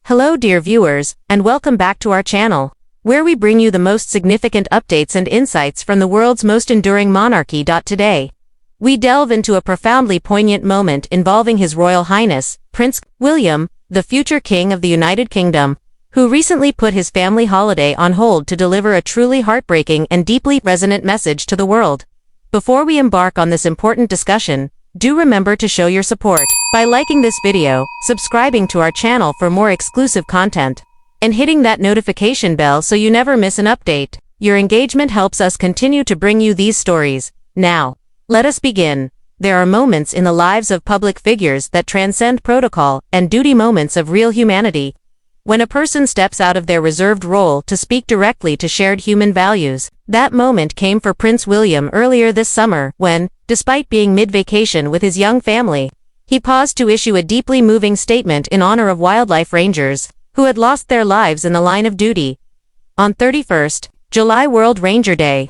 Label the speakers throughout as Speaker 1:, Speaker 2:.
Speaker 1: Hello dear viewers, and welcome back to our channel, where we bring you the most significant updates and insights from the world's most enduring monarchy. Today, we delve into a profoundly poignant moment involving His Royal Highness, Prince William, the future King of the United Kingdom, who recently put his family holiday on hold to deliver a truly heartbreaking and deeply resonant message to the world. Before we embark on this important discussion, do remember to show your support by liking this video, subscribing to our channel for more exclusive content, and hitting that notification bell so you never miss an update. Your engagement helps us continue to bring you these stories. Now, let us begin. There are moments in the lives of public figures that transcend protocol and duty, moments of real humanity. When a person steps out of their reserved role to speak directly to shared human values. That moment came for Prince William earlier this summer when, despite being mid-vacation with his young family, he paused to issue a deeply moving statement in honor of wildlife rangers who had lost their lives in the line of duty. On 31st July, World Ranger Day,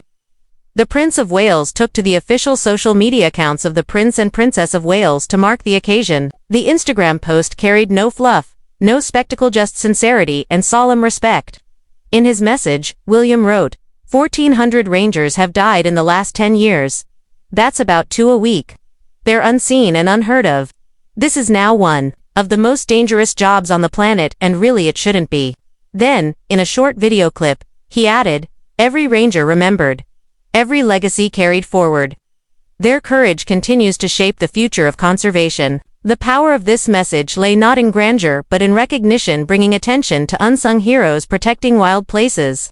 Speaker 1: the Prince of Wales took to the official social media accounts of the Prince and Princess of Wales to mark the occasion. The Instagram post carried no fluff, no spectacle, just sincerity and solemn respect. In his message, William wrote, 1,400 rangers have died in the last 10 years. That's about 2 a week. They're unseen and unheard of. This is now one of the most dangerous jobs on the planet, and really it shouldn't be. Then, in a short video clip, he added, every ranger remembered. Every legacy carried forward. Their courage continues to shape the future of conservation. The power of this message lay not in grandeur but in recognition, bringing attention to unsung heroes protecting wild places,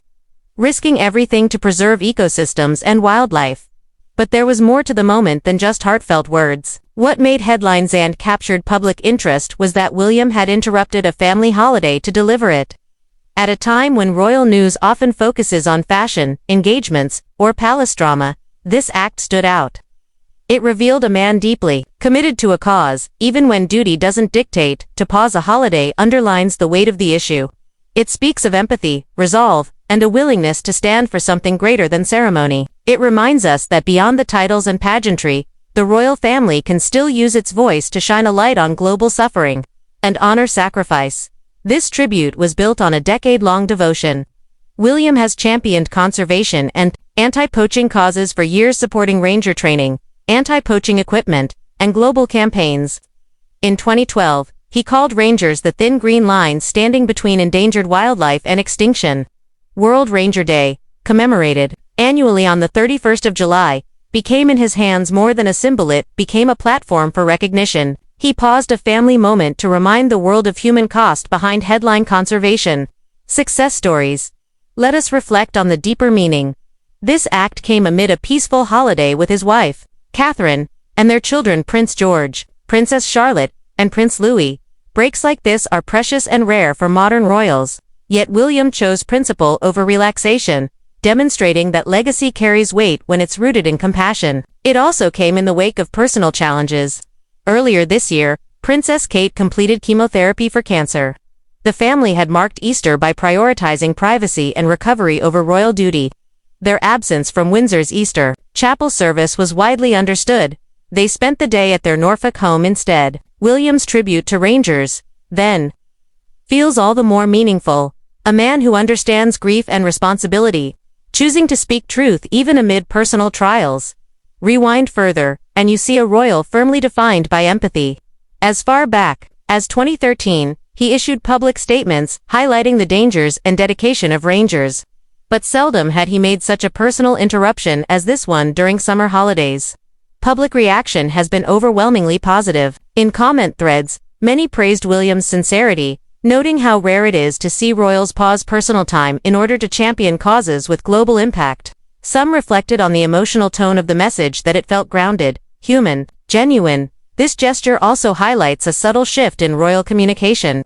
Speaker 1: risking everything to preserve ecosystems and wildlife. But there was more to the moment than just heartfelt words. What made headlines and captured public interest was that William had interrupted a family holiday to deliver it. At a time when royal news often focuses on fashion, engagements, or palace drama, this act stood out. It revealed a man deeply committed to a cause, even when duty doesn't dictate. To pause a holiday underlines the weight of the issue. It speaks of empathy, resolve, and a willingness to stand for something greater than ceremony. It reminds us that beyond the titles and pageantry, the royal family can still use its voice to shine a light on global suffering and honor sacrifice. This tribute was built on a decade-long devotion. William has championed conservation and anti-poaching causes for years, supporting ranger training, anti-poaching equipment, and global campaigns. In 2012, he called rangers the thin green line standing between endangered wildlife and extinction. World Ranger Day, commemorated annually on the 31st of July, became in his hands more than a symbol. It became a platform for recognition. He paused a family moment to remind the world of human cost behind headline conservation success stories. Let us reflect on the deeper meaning. This act came amid a peaceful holiday with his wife, Catherine, and their children Prince George, Princess Charlotte, and Prince Louis. Breaks like this are precious and rare for modern royals, yet William chose principle over relaxation, demonstrating that legacy carries weight when it's rooted in compassion. It also came in the wake of personal challenges. Earlier this year, Princess Kate completed chemotherapy for cancer. The family had marked Easter by prioritizing privacy and recovery over royal duty. Their absence from Windsor's Easter chapel service was widely understood. They spent the day at their Norfolk home instead. William's tribute to rangers, then, feels all the more meaningful. A man who understands grief and responsibility, choosing to speak truth even amid personal trials. Rewind further, and you see a royal firmly defined by empathy. As far back as 2013, he issued public statements highlighting the dangers and dedication of rangers. But seldom had he made such a personal interruption as this one during summer holidays. Public reaction has been overwhelmingly positive. In comment threads, many praised William's sincerity, noting how rare it is to see royals pause personal time in order to champion causes with global impact. Some reflected on the emotional tone of the message, that it felt grounded, human, genuine. This gesture also highlights a subtle shift in royal communication.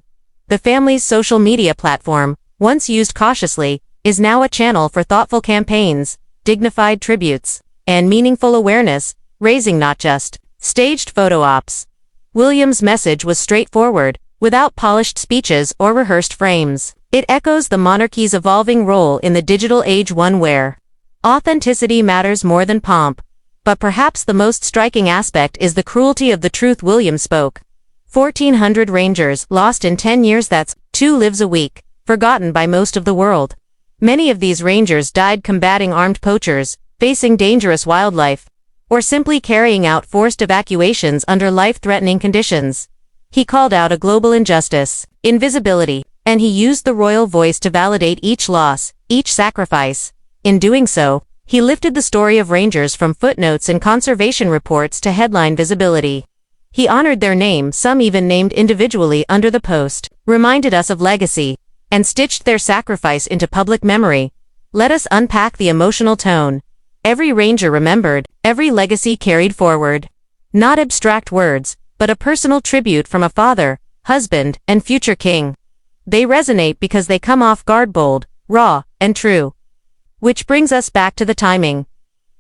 Speaker 1: The family's social media platform, once used cautiously, is now a channel for thoughtful campaigns, dignified tributes, and meaningful awareness, raising not just staged photo ops. William's message was straightforward, without polished speeches or rehearsed frames. It echoes the monarchy's evolving role in the digital age, one where authenticity matters more than pomp. But perhaps the most striking aspect is the cruelty of the truth William spoke. 1,400 rangers lost in 10 years, that's 2 lives a week, forgotten by most of the world. Many of these rangers died combating armed poachers, facing dangerous wildlife, or simply carrying out forced evacuations under life-threatening conditions. He called out a global injustice, invisibility, and he used the royal voice to validate each loss, each sacrifice. In doing so, he lifted the story of rangers from footnotes and conservation reports to headline visibility. He honored their name, some even named individually under the post, reminded us of legacy, and stitched their sacrifice into public memory. Let us unpack the emotional tone. Every ranger remembered, every legacy carried forward. Not abstract words, but a personal tribute from a father, husband, and future king. They resonate because they come off guard, bold, raw, and true. Which brings us back to the timing.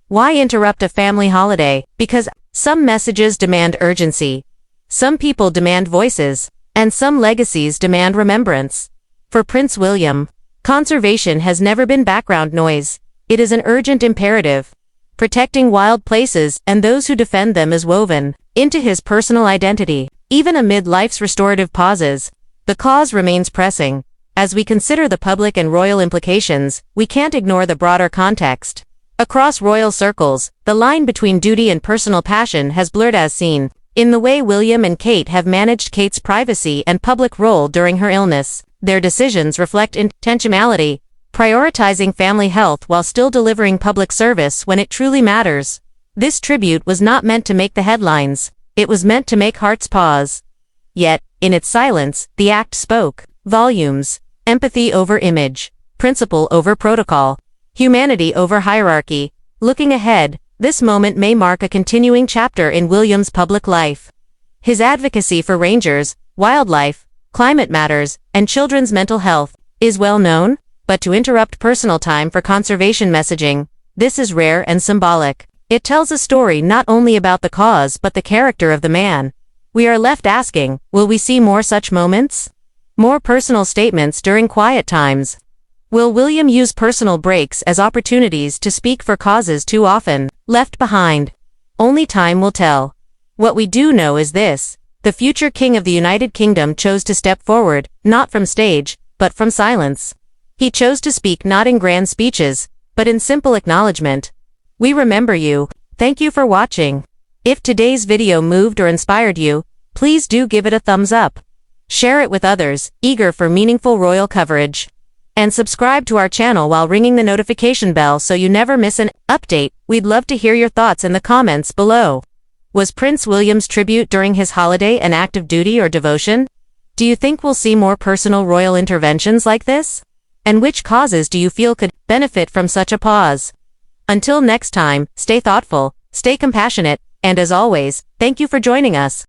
Speaker 1: Why interrupt a family holiday? Because some messages demand urgency. Some people demand voices, and some legacies demand remembrance. For Prince William, conservation has never been background noise. It is an urgent imperative. Protecting wild places and those who defend them is woven into his personal identity. Even amid life's restorative pauses, the cause remains pressing. As we consider the public and royal implications, we can't ignore the broader context. Across royal circles, the line between duty and personal passion has blurred, as seen in the way William and Kate have managed Kate's privacy and public role during her illness. Their decisions reflect intentionality, prioritizing family health while still delivering public service when it truly matters. This tribute was not meant to make the headlines. It was meant to make hearts pause. Yet, in its silence, the act spoke volumes. Empathy over image, principle over protocol, humanity over hierarchy. Looking ahead, this moment may mark a continuing chapter in William's public life. His advocacy for rangers, wildlife, climate matters, and children's mental health is well known, but to interrupt personal time for conservation messaging, this is rare and symbolic. It tells a story not only about the cause but the character of the man. We are left asking, will we see more such moments? More personal statements during quiet times? Will William use personal breaks as opportunities to speak for causes too often left behind? Only time will tell. What we do know is this: the future king of the United Kingdom chose to step forward, not from stage, but from silence. He chose to speak not in grand speeches, but in simple acknowledgement. We remember you. Thank you for watching. If today's video moved or inspired you, please do give it a thumbs up. Share it with others, eager for meaningful royal coverage. And subscribe to our channel while ringing the notification bell so you never miss an update. We'd love to hear your thoughts in the comments below. Was Prince William's tribute during his holiday an act of duty or devotion? Do you think we'll see more personal royal interventions like this? And which causes do you feel could benefit from such a pause? Until next time, stay thoughtful, stay compassionate, and as always, thank you for joining us.